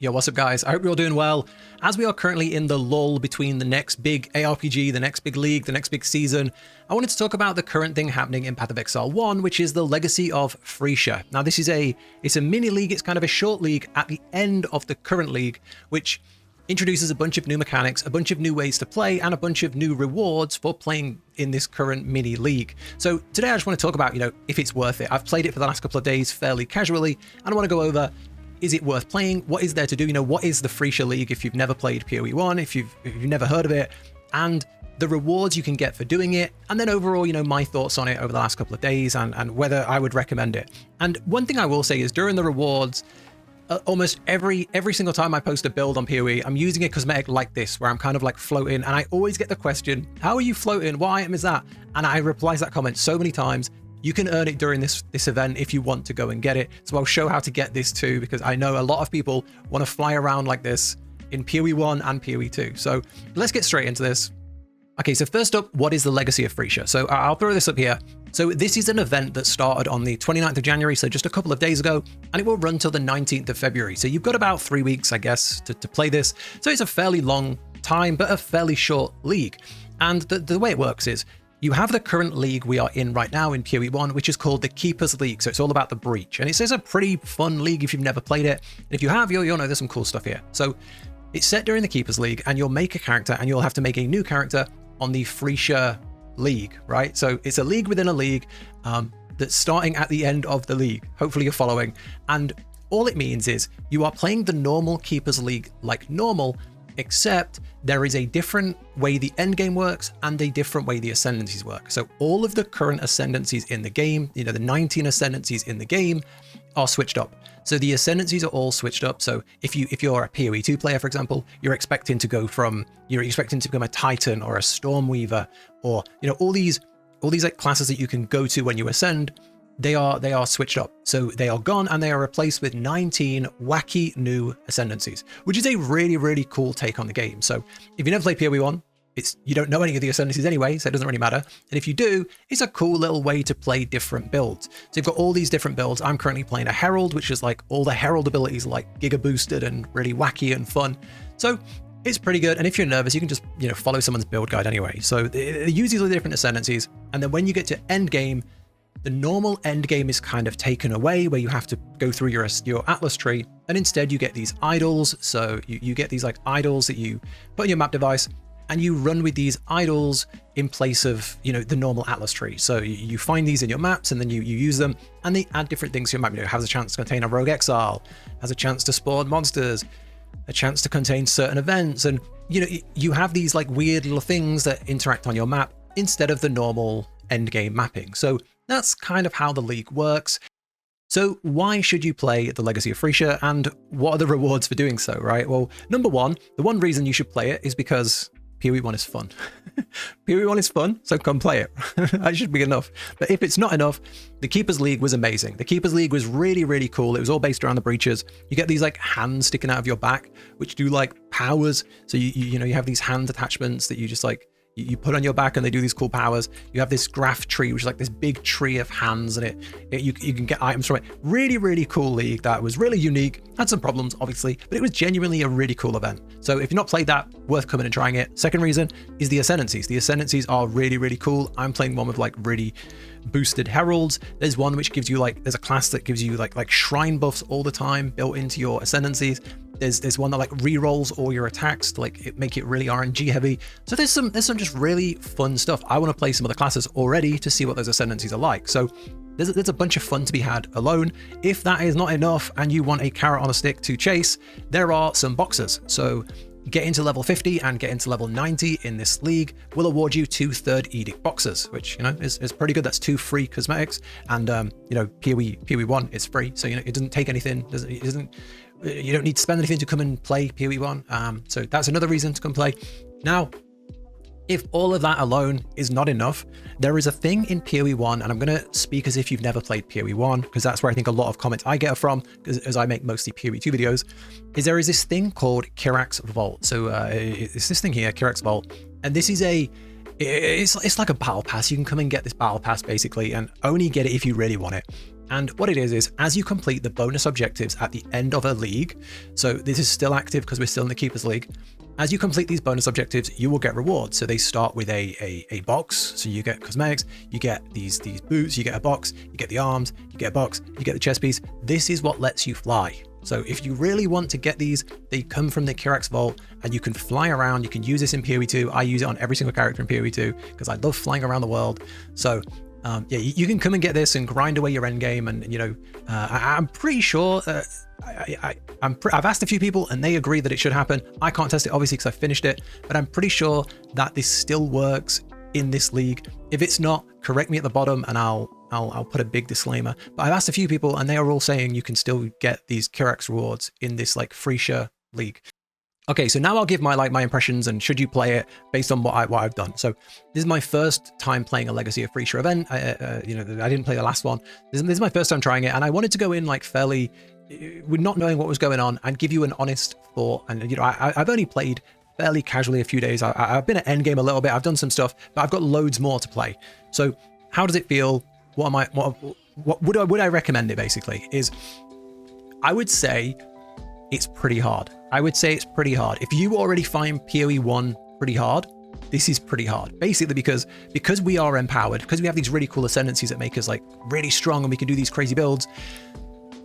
Yo, what's up guys? I hope you're all doing well. As we are currently in the lull between the next big ARPG, the next big league, the next big season, I wanted to talk about the current thing happening in Path of Exile 1, which is the Legacy of Phrecia. Now this is it's a mini league, it's kind of a short league at the end of the current league, which introduces a bunch of new mechanics, a bunch of new ways to play, and a bunch of new rewards for playing in this current mini league. So today I just want to talk about, if it's worth it. I've played it for the last couple of days fairly casually, and I want to go over, is it worth playing? What is there to do? What is the Phrecia League if you've never played PoE 1, if you've never heard of it, and the rewards you can get for doing it, and then overall, my thoughts on it over the last couple of days and whether I would recommend it. And one thing I will say is during the rewards, almost every single time I post a build on PoE, I'm using a cosmetic like this, where I'm kind of like floating, and I always get the question, how are you floating? What item is that? And I reply to that comment so many times. You can earn it during this event if you want to go and get it. So I'll show how to get this too, because I know a lot of people want to fly around like this in PoE 1 and PoE 2. So let's get straight into this. Okay, so first up, what is the Legacy of Phrecia? So I'll throw this up here. So this is an event that started on the 29th of January, so just a couple of days ago, and it will run till the 19th of February. So you've got about 3 weeks, I guess, to play this. So it's a fairly long time, but a fairly short league. And the way it works is, you have the current league we are in right now in PoE 1, which is called the Keepers League. So it's all about the breach. And it's a pretty fun league if you've never played it. And if you have, you'll know there's some cool stuff here. So it's set during the Keepers League, and you'll make a character, and you'll have to make a new character on the Phrecia League, right? So it's a league within a league that's starting at the end of the league. Hopefully you're following. And all it means is you are playing the normal Keepers League like normal, except there is a different way the end game works and a different way the ascendancies work. So all of the current ascendancies in the game, the 19 ascendancies in the game are switched up. So the ascendancies are all switched up. So if you're a PoE 2 player, for example, you're expecting to become a Titan or a Stormweaver, or all these like classes that you can go to when you ascend. They are switched up. So they are gone, and they are replaced with 19 wacky new ascendancies, which is a really, really cool take on the game. So if you never played PoE 1, you don't know any of the ascendancies anyway, so it doesn't really matter. And if you do, it's a cool little way to play different builds. So you've got all these different builds. I'm currently playing a Herald, which is like all the Herald abilities are like giga boosted and really wacky and fun. So it's pretty good. And if you're nervous, you can just, follow someone's build guide anyway. So they use these different ascendancies. And then when you get to end game, the normal end game is kind of taken away, where you have to go through your Atlas tree, and instead you get these idols. So you get these like idols that you put on your map device, and you run with these idols in place of the normal Atlas tree. So you find these in your maps, and then you use them, and they add different things to your map. It has a chance to contain a rogue exile, has a chance to spawn monsters, a chance to contain certain events, and you have these like weird little things that interact on your map instead of the normal end game mapping. So that's kind of how the league works. So why should you play the Legacy of Phrecia, and what are the rewards for doing so, right? Well, number one, the one reason you should play it is because PoE 1 is fun. PoE 1 is fun, so come play it. That should be enough. But if it's not enough, the Keepers League was amazing. The Keepers League was really, really cool. It was all based around the breaches. You get these like hands sticking out of your back, which do like powers. So you have these hand attachments that you just like, you put on your back, and they do these cool powers. You have this graph tree, which is like this big tree of hands, and you can get items from it. Really, really cool league that was really unique. Had some problems, obviously, but it was genuinely a really cool event. So if you've not played that, worth coming and trying it. Second reason is the ascendancies. The ascendancies are really, really cool. I'm playing one with like really boosted heralds. There's one which gives you there's a class that gives you like shrine buffs all the time built into your ascendancies. There's one that like re-rolls all your attacks to make it really RNG heavy. So there's some just really fun stuff. I want to play some other classes already to see what those ascendancies are like. So there's a bunch of fun to be had alone. If that is not enough and you want a carrot on a stick to chase, there are some boxes. So get into level 50 and get into level 90 in this league will award you 2 third edict boxes, which is pretty good. That's 2 free cosmetics, and PoE 1 is free, so it doesn't take anything. You don't need to spend anything to come and play PoE 1. So that's another reason to come play. Now, if all of that alone is not enough, there is a thing in PoE 1, and I'm going to speak as if you've never played PoE 1, because that's where I think a lot of comments I get from, as I make mostly PoE 2 videos, is there is this thing called Kirak's Vault. So it's this thing here, Kirak's Vault, and this is it's like a battle pass. You can come and get this battle pass basically, and only get it if you really want it. And what it is as you complete the bonus objectives at the end of a league, so this is still active because we're still in the Keepers League, as you complete these bonus objectives, you will get rewards. So they start with a box, so you get cosmetics, you get these boots, you get a box, you get the arms, you get a box, you get the chest piece. This is what lets you fly. So if you really want to get these, they come from the Kirax Vault, and you can fly around. You can use this in PoE 2. I use it on every single character in PoE 2 because I love flying around the world. So yeah, you can come and get this and grind away your end game. And you know, I'm pretty sure I've asked a few people and they agree that it should happen. I can't test it obviously because I finished it, but I'm pretty sure that this still works in this league. If it's not, correct me at the bottom and I'll put a big disclaimer. But I've asked a few people and they are all saying you can still get these Kirax rewards in this like Phrecia league. Okay, so now I'll give my impressions and should you play it based on what I've done. So this is my first time playing a Legacy of Phrecia event. You know, I didn't play the last one. This is my first time trying it, and I wanted to go in like fairly, with not knowing what was going on, and give you an honest thought. And you know, I've only played fairly casually a few days. I've been at endgame a little bit. I've done some stuff, but I've got loads more to play. So how does it feel? What would I recommend it? Basically, is I would say it's pretty hard. I would say it's pretty hard. If you already find PoE 1 pretty hard, this is pretty hard. Basically because we are empowered, because we have these really cool ascendancies that make us like really strong and we can do these crazy builds,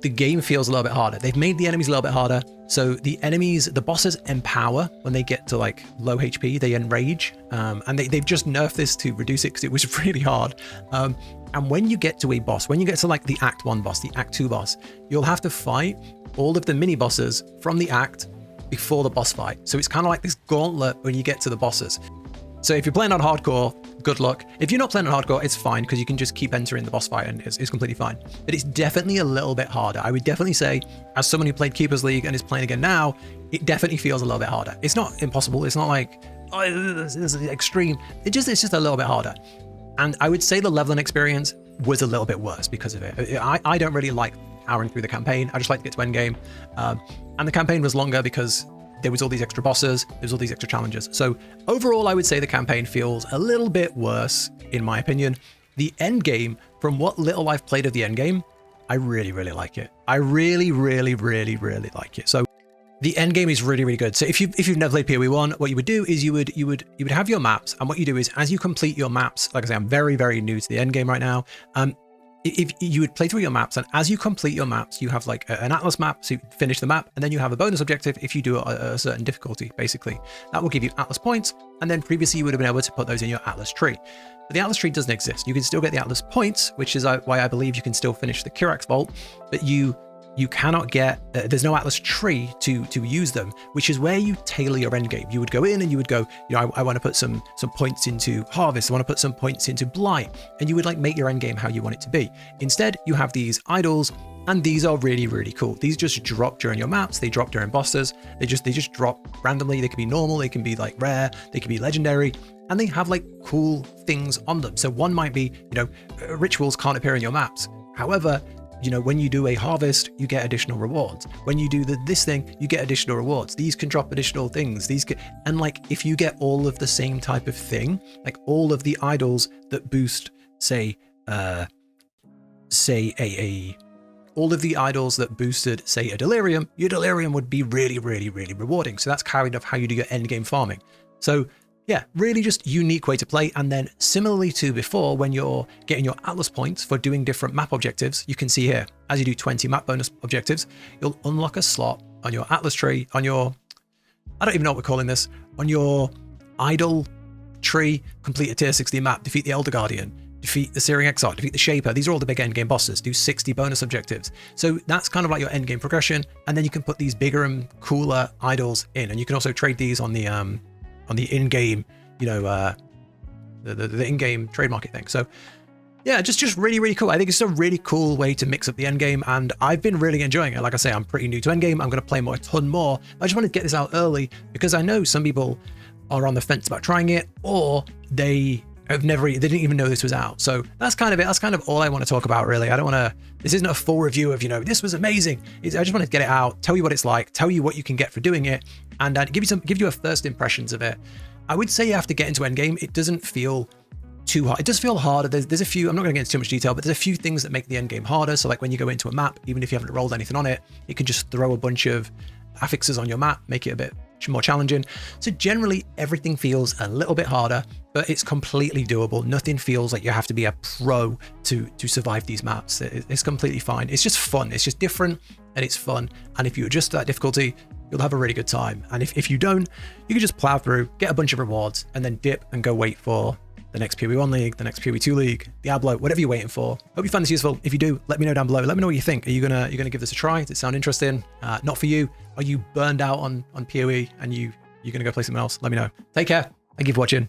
the game feels a little bit harder. They've made the enemies a little bit harder. So the bosses empower when they get to like low HP, they enrage. And they've just nerfed this to reduce it because it was really hard. And when you get to a boss, when you get to like the Act 1 boss, the Act 2 boss, you'll have to fight all of the mini bosses from the act before the boss fight. So it's kind of like this gauntlet when you get to the bosses. So if you're playing on hardcore, good luck. If you're not playing on hardcore, it's fine because you can just keep entering the boss fight and it's completely fine. But it's definitely a little bit harder. I would definitely say, as someone who played Keepers League and is playing again now, it definitely feels a little bit harder. It's not impossible. It's not like, oh, this is extreme. It's just a little bit harder. And I would say the leveling experience was a little bit worse because of it. I don't really like powering through the campaign. I just like to get to endgame. And the campaign was longer because there was all these extra bosses, there's all these extra challenges. So overall, I would say the campaign feels a little bit worse, in my opinion. The end game, from what little I've played of the end game, I really, really like it. I really, really, really, really like it. So the end game is really, really good. So if you've never played PoE 1, what you would do is you would have your maps, and what you do is as you complete your maps, like I say, I'm very, very new to the end game right now. If you would play through your maps, and as you complete your maps, you have like an Atlas map, so you finish the map, and then you have a bonus objective if you do a certain difficulty, basically. That will give you Atlas points, and then previously you would have been able to put those in your Atlas tree. But the Atlas tree doesn't exist. You can still get the Atlas points, which is why I believe you can still finish the Kirax Vault, but you cannot get, there's no Atlas tree to use them, which is where you tailor your end game. You would go in and you would go, you know, I want to put some points into Harvest, I want to put some points into Blight, and you would like make your end game how you want it to be. Instead, you have these idols, and these are really, really cool. These just drop during your maps, they drop during bosses, they just drop randomly. They can be normal, they can be like rare, they can be legendary, and they have like cool things on them. So one might be, you know, rituals can't appear in your maps. However, you know, when you do a harvest, you get additional rewards. When you do this thing, you get additional rewards. These can drop additional things. And like, if you get all of the same type of thing, like all of the idols that boost, all of the idols that boosted, say, a delirium, your delirium would be really, really, really rewarding. So that's kind of how you do your end game farming. So yeah, really just unique way to play. And then similarly to before, when you're getting your Atlas points for doing different map objectives, you can see here, as you do 20 map bonus objectives, you'll unlock a slot on your Atlas tree, on your, I don't even know what we're calling this, on your idol tree, complete a tier 60 map, defeat the Elder Guardian, defeat the Searing Exile, defeat the Shaper. These are all the big endgame bosses. Do 60 bonus objectives. So that's kind of like your endgame progression. And then you can put these bigger and cooler idols in. And you can also trade these on the in-game, you know, the in-game trade market thing. So yeah, just really, really cool. I think it's a really cool way to mix up the end game, and I've been really enjoying it. Like I say, I'm pretty new to end game. I'm going to play a ton more. I just wanted to get this out early because I know some people are on the fence about trying it, or they didn't even know this was out. So that's kind of it. That's kind of all I want to talk about, really. I don't want to, this isn't a full review of, you know, this was amazing. I just want to get it out, tell you what it's like, tell you what you can get for doing it, and give you a first impressions of it. I would say you have to get into endgame. It doesn't feel too hard. It does feel harder. There's a few, I'm not going to get into too much detail, but there's a few things that make the end game harder. So like when you go into a map, even if you haven't rolled anything on it, it can just throw a bunch of affixes on your map, make it a bit more challenging. So generally everything feels a little bit harder, but it's completely doable. Nothing feels like you have to be a pro to survive these maps. It's completely fine. It's just fun. It's just different and it's fun. And if you adjust that difficulty, you'll have a really good time. And if you don't, you can just plow through, get a bunch of rewards, and then dip and go wait for the next PoE 1 League, the next PoE 2 League, Diablo, whatever you're waiting for. Hope you find this useful. If you do, let me know down below. Let me know what you think. Are you gonna give this a try? Does it sound interesting? Not for you? Are you burned out on PoE and you're gonna go play something else? Let me know. Take care. Thank you for watching.